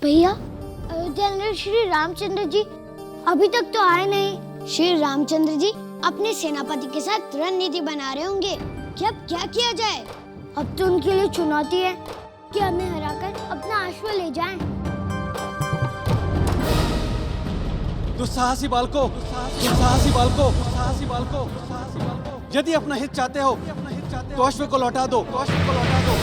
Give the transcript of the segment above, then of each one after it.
भैया, अयोध्या नरेश श्री रामचंद्र जी अभी तक तो आए नहीं। श्री रामचंद्र जी अपने सेनापति के साथ रणनीति बना रहे होंगे कि अब क्या किया जाए। अब तो उनके लिए चुनौती है कि हमें हराकर अपना अश्व ले जाएं। दुस्साहसी बालकों, दुस्साहसी बालकों, दुस्साहसी बालकों, दुस्साहसी बालकों, यदि अपना हित चाहते हो तो अश्व को लौटा दो, तो अश्व को लौटा दो।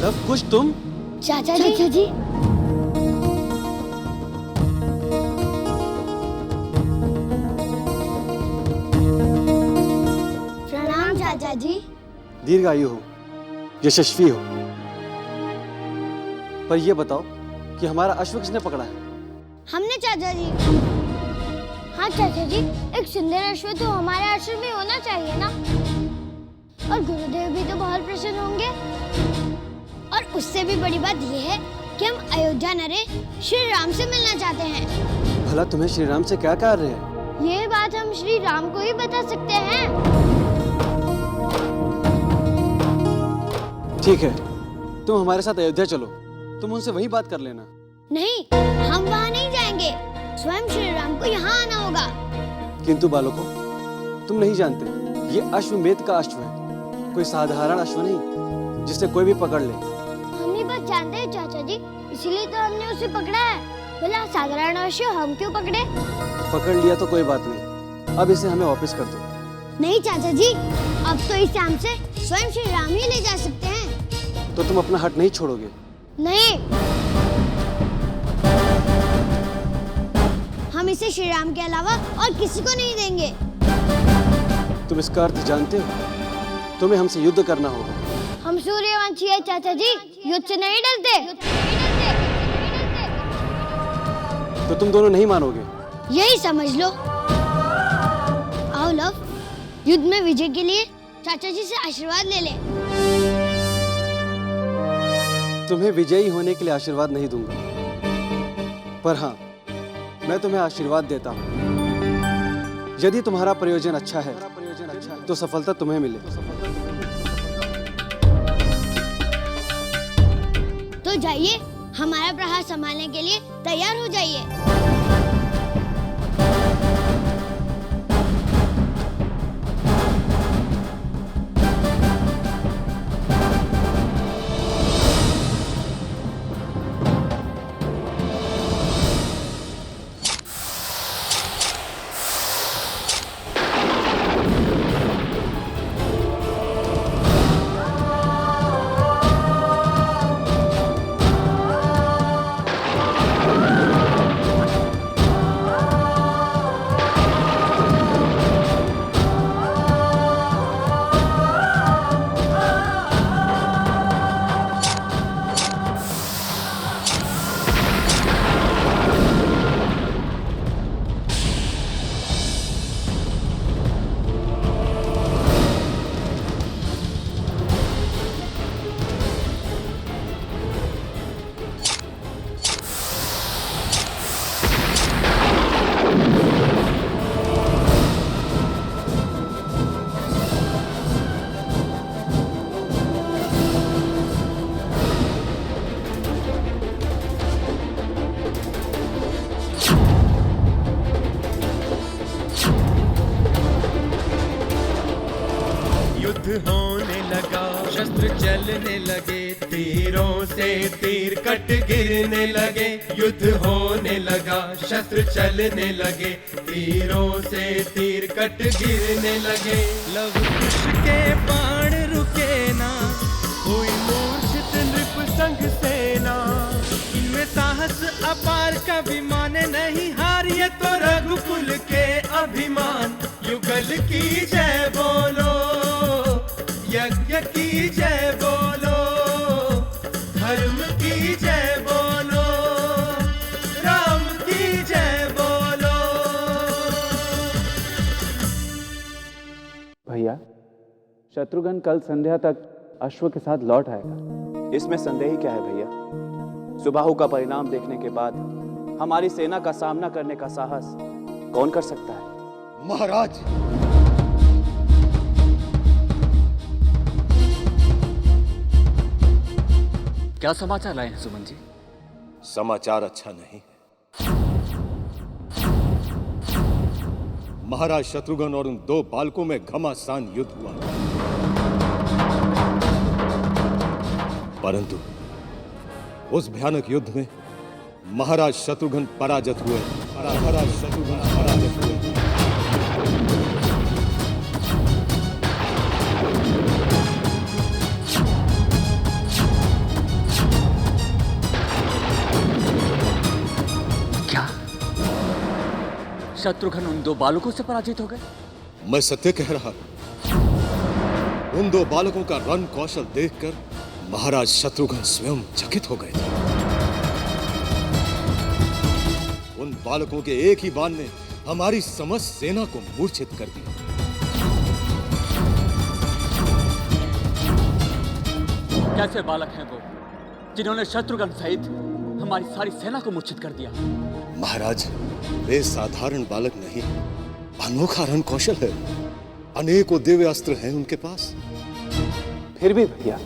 लव कुछ तुम? चाचा जी, प्रणाम चाचा जी। दीर्घायु हो, यशस्वी हो। पर यह बताओ कि हमारा अश्व किसने पकड़ा है? हमने चाचा जी। हाँ चाचा जी, एक सुंदर अश्व तो हमारे आश्रम में होना चाहिए ना। और गुरुदेव भी तो बहुत प्रसन्न होंगे। और उससे भी बड़ी बात यह है कि हम अयोध्या नरेश श्री राम से मिलना चाहते हैं। भला तुम्हें श्री राम से क्या कार्य है? ये बात हम श्री राम को ही बता सकते हैं। ठीक है, तुम हमारे साथ अयोध्या चलो, तुम उनसे वही बात कर लेना। नहीं, हम वहाँ नहीं जाएंगे। स्वयं श्री राम को यहाँ आना होगा। किंतु बालकों, तुम नहीं जानते, ये अश्वमेध का अश्व है, कोई साधारण अश्व नहीं जिसे कोई भी पकड़ ले। हम ये बात जानते हैं चाचा जी, इसीलिए तो हमने उसे पकड़ा है। भला साधारण अश्व हम क्यों पकड़े? पकड़ लिया तो कोई बात नहीं, अब इसे हमें वापस कर दो। नहीं चाचा जी, अब तो इसे हमसे स्वयं श्री राम ही ले जा सकते हैं। तो तुम अपना हट नहीं छोड़ोगे? नहीं, हम इसे श्री राम के अलावा और किसी को नहीं देंगे। तुम इसका अर्थ जानते हो? तुम्हें हमसे युद्ध करना होगा। हम सूर्यवंशी हैं चाचा जी, युद्ध से नहीं डरते। तो तुम दोनों नहीं मानोगे? यही समझ लो। आओ लव, युद्ध में विजय के लिए चाचा जी से आशीर्वाद ले ले। तुम्हें विजयी होने के लिए आशीर्वाद नहीं दूंगा, पर हाँ, मैं तुम्हें आशीर्वाद देता हूँ। यदि तुम्हारा प्रयोजन अच्छा है तो सफलता तुम्हें मिले। तो जाइए, हमारा प्रहार संभालने के लिए तैयार हो जाइए। होने लगा, शस्त्र चलने लगे, तीरों से तीर कट गिरने लगे। युद्ध होने लगा, शस्त्र चलने लगे, तीरों से तीर कट गिरने लगे। लव कुश के बाण रुके ना, हुई मूर्छित नृप संग सेना। इनमें साहस अपार कभी माने नहीं हार, ये तो रघुकुल के अभिमान। युगल की जय बोलो, यज्ञ की जय बोलो, धर्म की जय बोलो, राम की जय बोलो। भैया, शत्रुघ्न कल संध्या तक अश्व के साथ लौट आएगा। इसमें संदेह ही क्या है भैया? सुबाहु का परिणाम देखने के बाद हमारी सेना का सामना करने का साहस कौन कर सकता है? महाराज, क्या समाचार लाए हैं सुमन जी? समाचार अच्छा नहीं है। महाराज शत्रुघ्न और उन 2 बालकों में घमासान युद्ध हुआ, परंतु उस भयानक युद्ध में महाराज शत्रुघ्न पराजित हुए। महाराज शत्रुघ्न पराजित हुए। क्या शत्रुघ्न उन 2 बालकों से पराजित हो गए? मैं सत्य कह रहा हूं। उन 2 बालकों का रण कौशल देखकर महाराज शत्रुघ्न स्वयं चकित हो गए थे। उन बालकों के एक ही बाण ने हमारी समस्त सेना को मूर्छित कर दिया। कैसे बालक हैं वो जिन्होंने शत्रुघ्न सहित हमारी सारी सेना को मूर्छित कर दिया? महाराज, वे साधारण बालक नहीं, अनोखा रण कौशल है। अनेकों दिव्य अस्त्र हैं उनके पास। फिर भी भैया,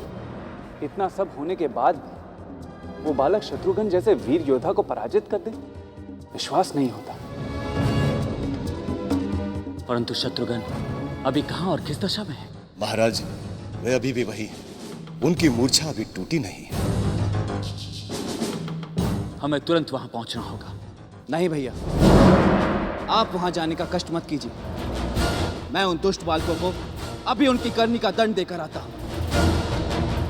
इतना सब होने के बाद भी वो बालक शत्रुघ्न जैसे वीर योद्धा को पराजित कर दे, विश्वास नहीं होता। परंतु शत्रुघ्न अभी कहां और किस दशा में है? महाराज, वे अभी भी वही हैं। उनकी मूर्छा अभी टूटी नहीं है। हमें तुरंत वहां पहुंचना होगा। नहीं भैया, आप वहां जाने का कष्ट मत कीजिए। मैं उन दुष्ट बालकों को अभी उनकी करनी का दंड देकर आता हूं।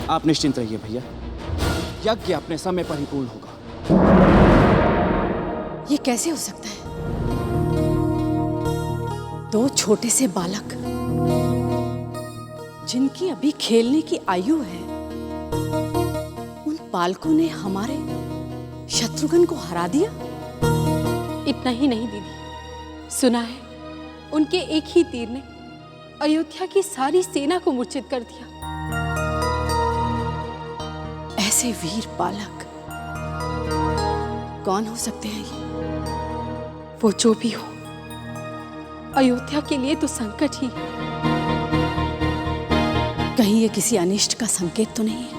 आप निश्चिंत रहिए भैया, यज्ञ अपने समय पर ही पूर्ण होगा। ये कैसे हो सकता है? 2 छोटे से बालक जिनकी अभी खेलने की आयु है, उन बालकों ने हमारे शत्रुघ्न को हरा दिया। इतना ही नहीं दीदी, सुना है उनके एक ही तीर ने अयोध्या की सारी सेना को मूर्छित कर दिया। ऐसे वीर बालक कौन हो सकते हैं ये? वो जो भी हो, अयोध्या के लिए तो संकट ही है। कहीं ये किसी अनिष्ट का संकेत तो नहीं है?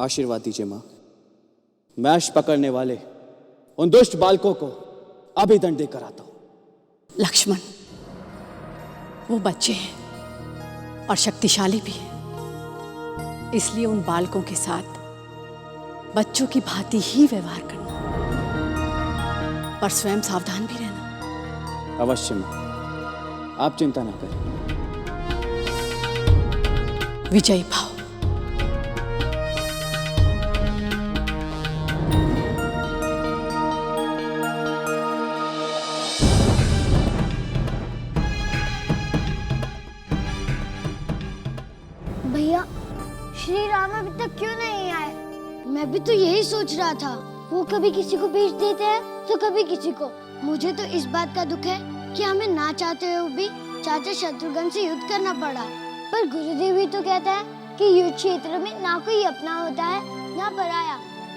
आशीर्वाद दीजिए मां। मैश पकड़ने वाले उन दुष्ट बालकों को अभी दंड देकर आता हूं। लक्ष्मण, वो बच्चे हैं और शक्तिशाली भी हैं, इसलिए उन बालकों के साथ बच्चों की भांति ही व्यवहार करना, पर स्वयं सावधान भी रहना। अवश्य मां, आप चिंता न करें। विजयी भाव। भैया, श्री राम अभी तक क्यों नहीं आए? मैं भी तो यही सोच रहा था। वो कभी किसी को भेज देते हैं तो कभी किसी को। मुझे तो इस बात का दुख है कि हमें ना चाहते हुए भी चाचा शत्रुघ्न से युद्ध करना पड़ा। पर गुरुदेव भी तो कहता है कि युद्ध क्षेत्र में ना कोई अपना होता है ना पराया,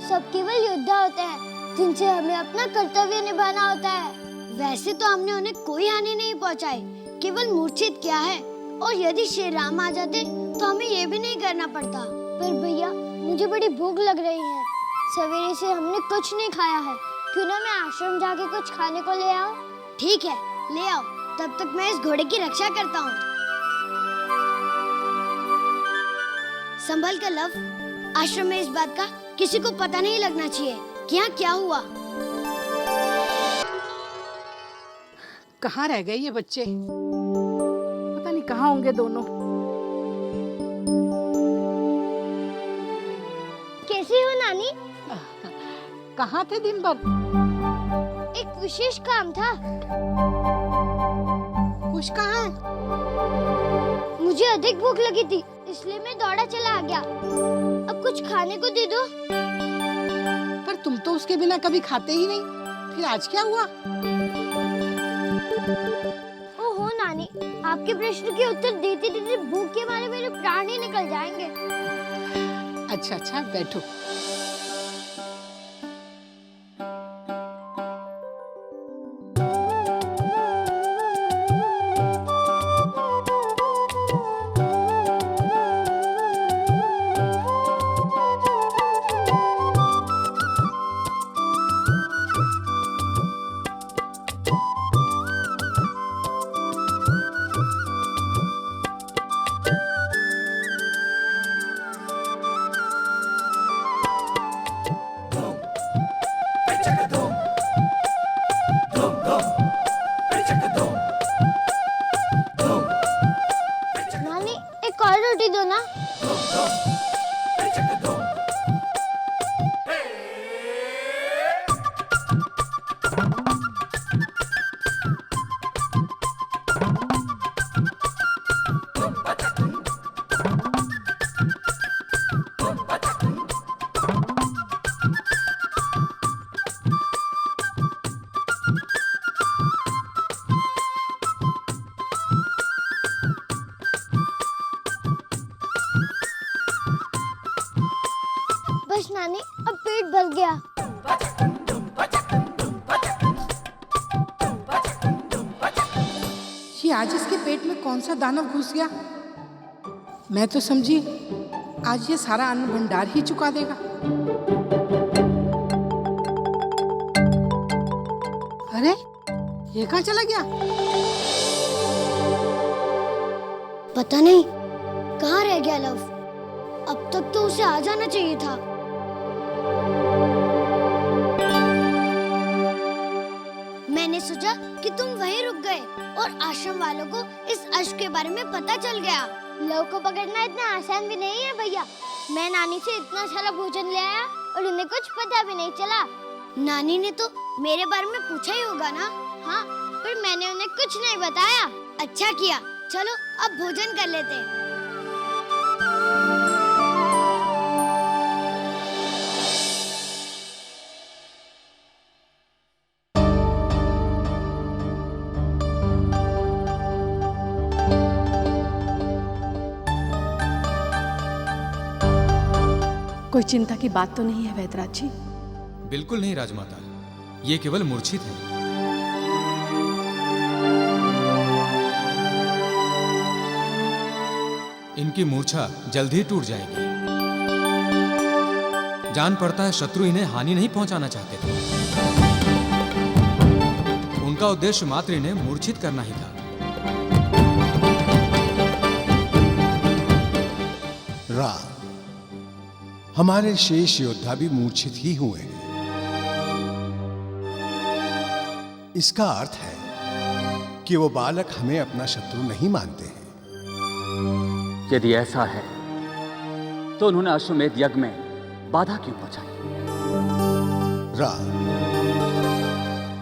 सब केवल योद्धा होते हैं जिनसे हमें अपना कर्तव्य निभाना होता है। वैसे तो हमने उन्हें कोई हानि नहीं पहुंचाई, केवल मूर्छित किया है। और यदि श्री राम आ जाते तो हमें ये भी नहीं करना पड़ता। पर भैया, मुझे बड़ी भूख लग रही है। सवेरे से हमने कुछ नहीं खाया है। क्यों ना मैं आश्रम जाके कुछ खाने को ले आऊं? ठीक है, ले आओ। तब तक मैं इस घोड़े की रक्षा करता हूँ। संभल कर लव। आश्रम में इस बात का किसी को पता नहीं लगना चाहिए कि यहाँ क्या हुआ। कहाँ रह गए ये बच्चे? पता नहीं कहाँ होंगे दोनों। कैसी हो नानी? कहाँ थे दिन भर? एक विशेष काम था। कुछ कहाँ है? मुझे अधिक भूख लगी थी, इसलिए मैं दौड़ा चला आ गया। अब कुछ खाने को दे दो। पर तुम तो उसके बिना कभी खाते ही नहीं, फिर आज क्या हुआ? ओहो नानी, आपके प्रश्न के उत्तर देते देते भूख के मारे मेरे प्राण ही निकल जाएंगे। अच्छा अच्छा बैठो। नानी एक और रोटी दो ना। बस नानी अब पेट भर गया। ये आज इसके पेट में कौन सा दानव घुस गया? मैं तो समझी आज ये सारा अन्न भंडार ही चुका देगा। अरे ये कहाँ चला गया? पता नहीं कहाँ रह गया लव। अब तक तो उसे आ जाना चाहिए था। मैंने सोचा कि तुम वहीं रुक गए और आश्रम वालों को इस अश्व के बारे में पता चल गया। लव को पकड़ना इतना आसान भी नहीं है भैया। मैं नानी से इतना सारा भोजन ले आया और उन्हें कुछ पता भी नहीं चला। नानी ने तो मेरे बारे में पूछा ही होगा ना। हाँ, पर मैंने उन्हें कुछ नहीं बताया। अच्छा किया। चलो अब भोजन कर लेते हैं। कोई चिंता की बात तो नहीं है वैद्यराज जी? बिल्कुल नहीं राजमाता, ये केवल मूर्छित है। इनकी मूर्छा जल्द ही टूट जाएगी। जान पड़ता है शत्रु इन्हें हानि नहीं पहुंचाना चाहते थे। उनका उद्देश्य मात्र इन्हें मूर्छित करना ही था। राम, हमारे शेष योद्धा भी मूर्छित ही हुए हैं। इसका अर्थ है कि वो बालक हमें अपना शत्रु नहीं मानते हैं। यदि ऐसा है तो उन्होंने अश्वमेध यज्ञ में बाधा क्यों पहुंचाई? राम,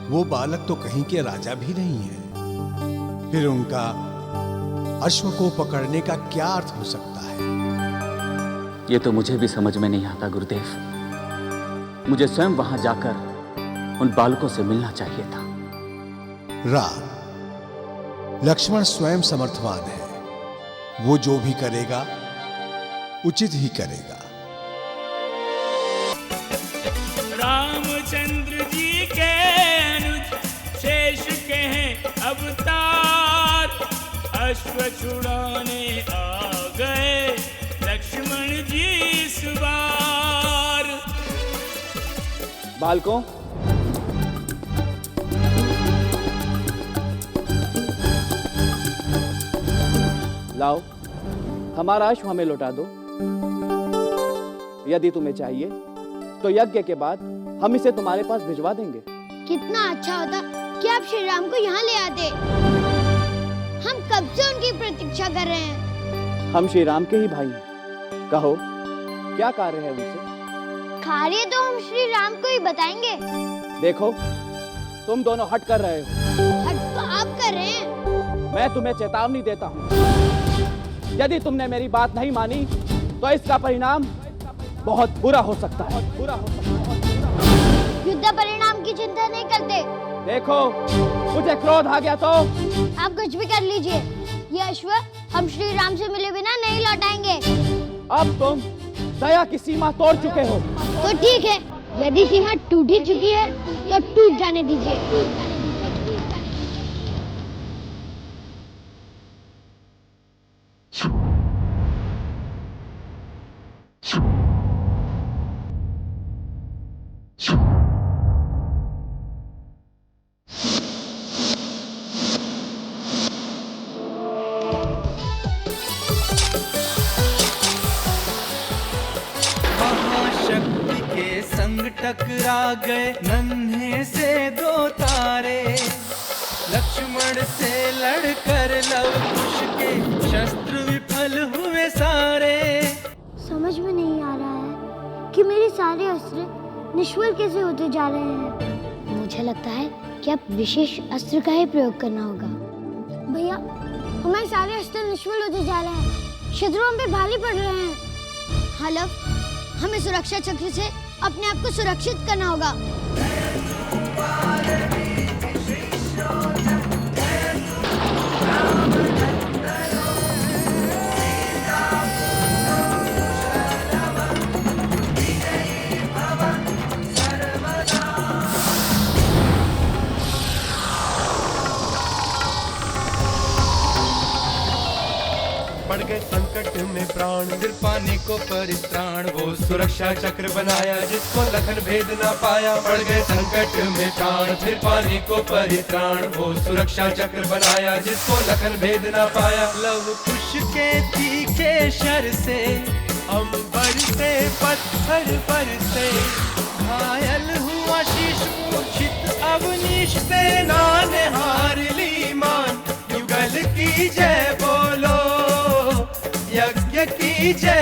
वो बालक तो कहीं के राजा भी नहीं है। फिर उनका अश्व को पकड़ने का क्या अर्थ हो सकता है? ये तो मुझे भी समझ में नहीं आता गुरुदेव। मुझे स्वयं वहां जाकर उन बालकों से मिलना चाहिए था। राम, लक्ष्मण स्वयं समर्थवान है। वो जो भी करेगा उचित ही करेगा। रामचंद्र जी के अनुज शेष के हैं अवतार। अश्व छुड़ाने आ गए लक्ष्मण जी इस बार। बालकों, लाओ हमारा अश्व हमें लौटा दो। यदि तुम्हें चाहिए तो यज्ञ के बाद हम इसे तुम्हारे पास भिजवा देंगे। कितना अच्छा होता कि आप श्री राम को यहाँ ले आते। हम कब से उनकी प्रतीक्षा कर रहे हैं। हम श्री राम के ही भाई हैं। कहो क्या कार्य है उनसे? कार्य तो हम श्री राम को ही बताएंगे। देखो तुम दोनों हट कर रहे हो। हट तो आप कर रहे हैं। मैं तुम्हें चेतावनी देता हूँ, यदि तुमने मेरी बात नहीं मानी तो इसका परिणाम बहुत बुरा हो सकता है। युद्ध परिणाम की चिंता नहीं करते। देखो मुझे क्रोध आ गया तो आप कुछ भी कर लीजिए, ये अश्व हम श्री राम से मिले बिना नहीं लौटाएंगे। अब तुम दया की सीमा तोड़ चुके हो। तो ठीक है, यदि सीमा टूट ही चुकी है तो टूट जाने दीजिए। महाशक्ति के संग टकरा गए नन्हे से दो तारे, लक्ष्मण से लड़कर लव कुश के शस्त्र विफल हुए सारे। समझ में नहीं आ रहा है कि मेरे सारे अस्त्र निष्फल कैसे होते जा रहे हैं। मुझे लगता है कि अब विशेष अस्त्र का ही प्रयोग करना होगा। भैया, हमारे सारे अस्त्र निष्फल होते जा रहे हैं, शत्रु हम पे भारी पड़ रहे हैं। हालव, हमें सुरक्षा चक्र से अपने आप को सुरक्षित करना होगा। पड़ गए संकट में प्राण, फिर पाने को परित्राण, वो सुरक्षा चक्र बनाया जिसको लखन भेद ना पाया। पड़ गए संकट में प्राण, फिर पाने को परित्राण, वो सुरक्षा चक्र बनाया जिसको लखन भेद ना पाया। लव कुश के तीखे शर से अंबर से पत्थर बरसे, घायल हुआ शीश मूर्छित अवनीश, सेना ने हार ली मान। युगल की जय बोलो, यज्ञ की जय